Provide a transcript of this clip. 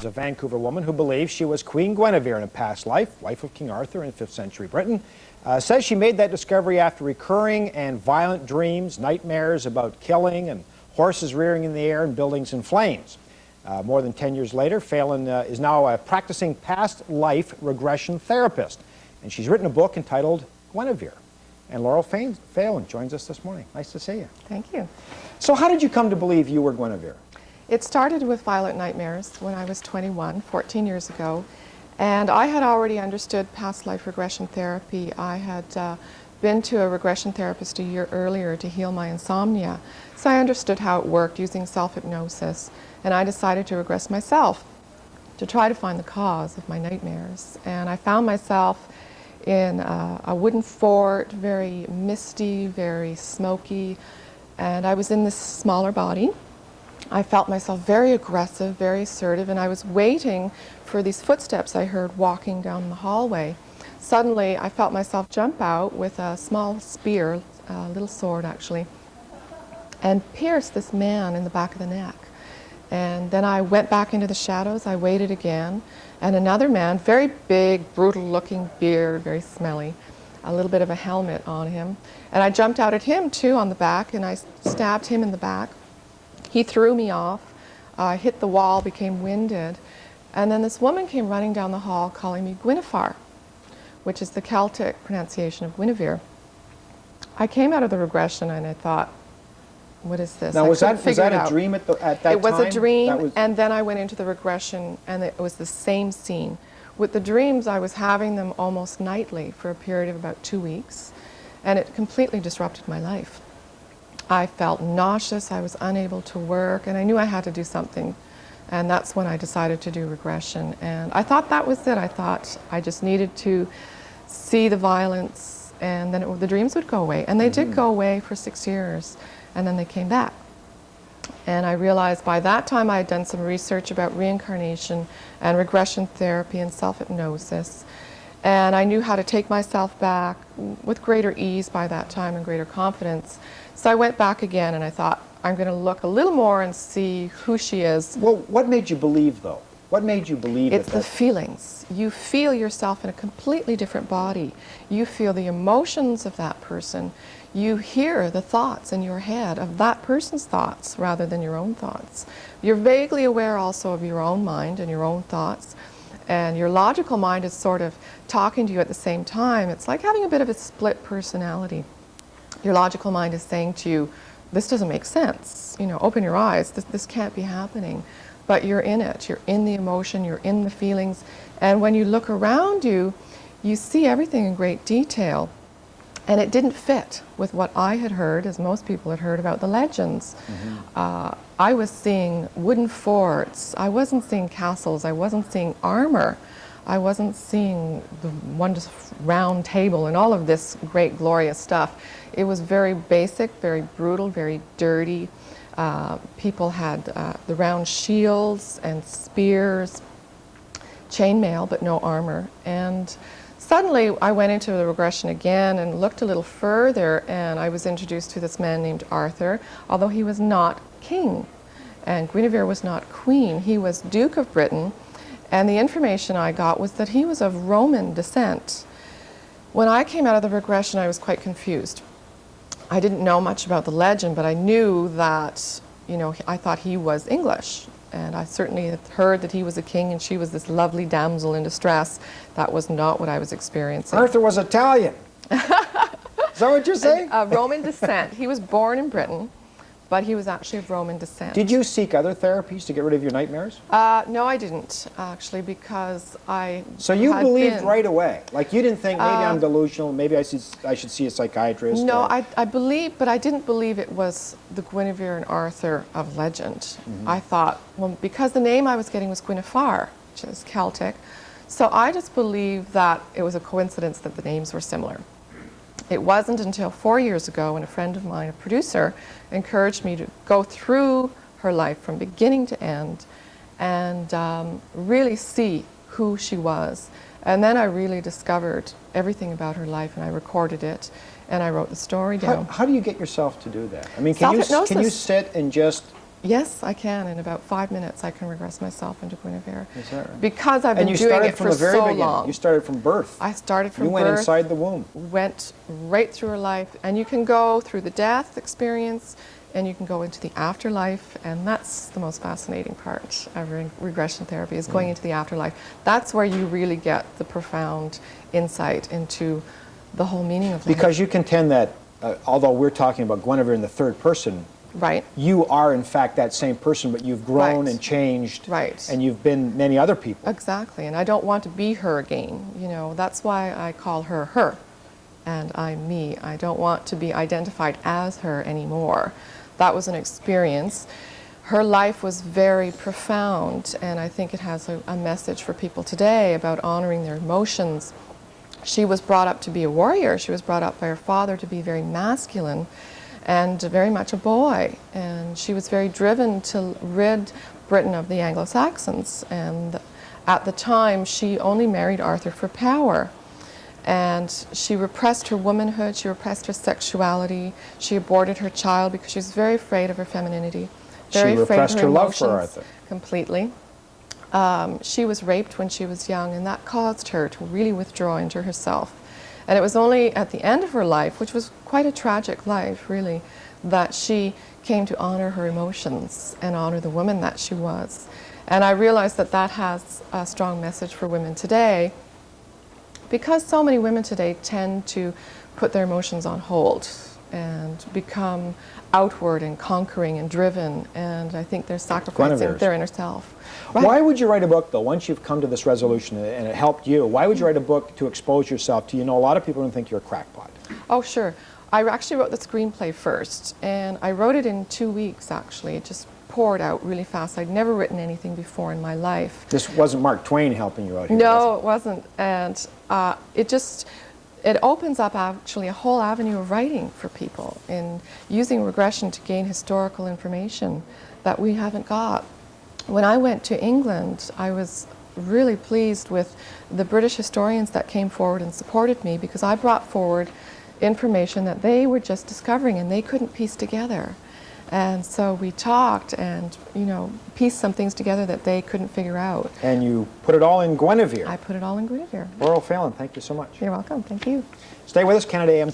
A Vancouver woman who believes she was Queen Guinevere in a past life, wife of King Arthur in 5th century Britain, says she made that discovery after recurring and violent dreams, nightmares about killing and horses rearing in the air and buildings in flames. More than 10 years later, Phelan is now a practicing past life regression therapist, and she's written a book entitled Guinevere. And LaurelPhelan joins us this morning. Nice to see you. Thank you. So how did you come to believe you were Guinevere? It started with violent nightmares when I was 21, 14 years ago, and I had already understood past life regression therapy. I had been to a regression therapist a year earlier to heal my insomnia, so I understood how it worked using self-hypnosis, and I decided to regress myself to try to find the cause of my nightmares. And I found myself in a wooden fort, very misty, very smoky, and I was in this smaller body. I felt myself very aggressive, very assertive, and I was waiting for these footsteps I heard walking down the hallway. Suddenly, I felt myself jump out with a small spear, a little sword actually, and pierce this man in the back of the neck. And then I went back into the shadows. I waited again, and another man, very big, brutal-looking beard, very smelly, a little bit of a helmet on him, and I jumped out at him too on the back, and I stabbed him in the back. He threw me off, hit the wall, became winded, and then this woman came running down the hall calling me Guinevere, which is the Celtic pronunciation of Guinevere. I came out of the regression and I thought, what is this? Now, was that a dream at that time? It was a dream, and then I went into the regression, and it was the same scene. With the dreams, I was having them almost nightly for a period of about 2 weeks, and it completely disrupted my life. I felt nauseous, I was unable to work, and I knew I had to do something. And that's when I decided to do regression. And I thought that was it. I thought I just needed to see the violence, and then the dreams would go away. And they did go away for 6 years, and then they came back. And I realized by that time I had done some research about reincarnation and regression therapy and self-hypnosis. And I knew how to take myself back with greater ease by that time and greater confidence. So I went back again and I thought, I'm going to look a little more and see who she is. Well, what made you believe, though? What made you believe It's the feelings. You feel yourself in a completely different body. You feel the emotions of that person. You hear the thoughts in your head of that person's thoughts rather than your own thoughts. You're vaguely aware also of your own mind and your own thoughts. And your logical mind is sort of talking to you at the same time. It's like having a bit of a split personality. Your logical mind is saying to you, this doesn't make sense. You know, open your eyes. This can't be happening. But you're in it. You're in the emotion. You're in the feelings. And when you look around you, you see everything in great detail. And it didn't fit with what I had heard, as most people had heard about the legends. I was seeing wooden forts. I wasn't seeing castles. I wasn't seeing armor. I wasn't seeing the wondrous round table and all of this great glorious stuff. It was very basic, very brutal, very dirty. People had the round shields and spears, chainmail, but no armor. And suddenly I went into the regression again and looked a little further, and I was introduced to this man named Arthur, although he was not king. And Guinevere was not queen. He was Duke of Britain. And the information I got was that he was of Roman descent. When I came out of the regression, I was quite confused. I didn't know much about the legend, but I knew that, you know, I thought he was English. And I certainly had heard that he was a king and she was this lovely damsel in distress. That was not what I was experiencing. Arthur was Italian. Is that what you're saying? Roman descent. He was born in Britain, but he was actually of Roman descent. Did you seek other therapies to get rid of your nightmares? No, I didn't, actually, because I So you believed right away? Like you didn't think, maybe I'm delusional, maybe I should see a psychiatrist? No, I believed, but I didn't believe it was the Guinevere and Arthur of legend. I thought, well, because the name I was getting was Guinevere, which is Celtic, so I just believed that it was a coincidence that the names were similar. It wasn't until 4 years ago when a friend of mine, a producer, encouraged me to go through her life from beginning to end and really see who she was. And then I really discovered everything about her life, and I recorded it, and I wrote the story down. How do you get yourself to do that? I mean, can you sit and just Yes, I can. In about 5 minutes, I can regress myself into Guinevere. Is that right? Because I've been And you doing started it from for the very so beginning. long. You started from birth. I started from birth. You went inside the womb. Went right through her life, and you can go through the death experience, and you can go into the afterlife, and that's the most fascinating part of regression therapy, is going into the afterlife. That's where you really get the profound insight into the whole meaning of life. Because you contend that, although we're talking about Guinevere in the third person, right, you are in fact that same person, but you've grown right, and changed, right, and you've been many other people. Exactly, and I don't want to be her again. You know, that's why I call her her, and I'm me. I don't want to be identified as her anymore. That was an experience. Her life was very profound, and I think it has a message for people today about honoring their emotions. She was brought up to be a warrior. She was brought up by her father to be very masculine and very much a boy. And she was very driven to rid Britain of the Anglo-Saxons. And at the time, she only married Arthur for power. And she repressed her womanhood, she repressed her sexuality, she aborted her child because she was very afraid of her femininity, very She afraid of repressed her love for Arthur. Completely. She was raped when she was young, and that caused her to really withdraw into herself. And it was only at the end of her life, which was quite a tragic life, really, that she came to honor her emotions and honor the woman that she was. And I realized that that has a strong message for women today, because so many women today tend to put their emotions on hold and become outward and conquering and driven, and I think they're sacrificing their inner self. Right. Why would you write a book, though, once you've come to this resolution and it helped you, why would you write a book to expose yourself to, a lot of people don't think you're a crackpot? Oh, sure. I actually wrote the screenplay first, and I wrote it in 2 weeks, actually. It just poured out really fast. I'd never written anything before in my life. This wasn't Mark Twain helping you out here, No, it wasn't. And it opens up actually a whole avenue of writing for people in using regression to gain historical information that we haven't got. When I went to England, I was really pleased with the British historians that came forward and supported me, because I brought forward information that they were just discovering and they couldn't piece together. And so we talked and, pieced some things together that they couldn't figure out. And you put it all in Guinevere. I put it all in Guinevere. LaurelPhelan, thank you so much. You're welcome. Thank you. Stay with us. Canada AM.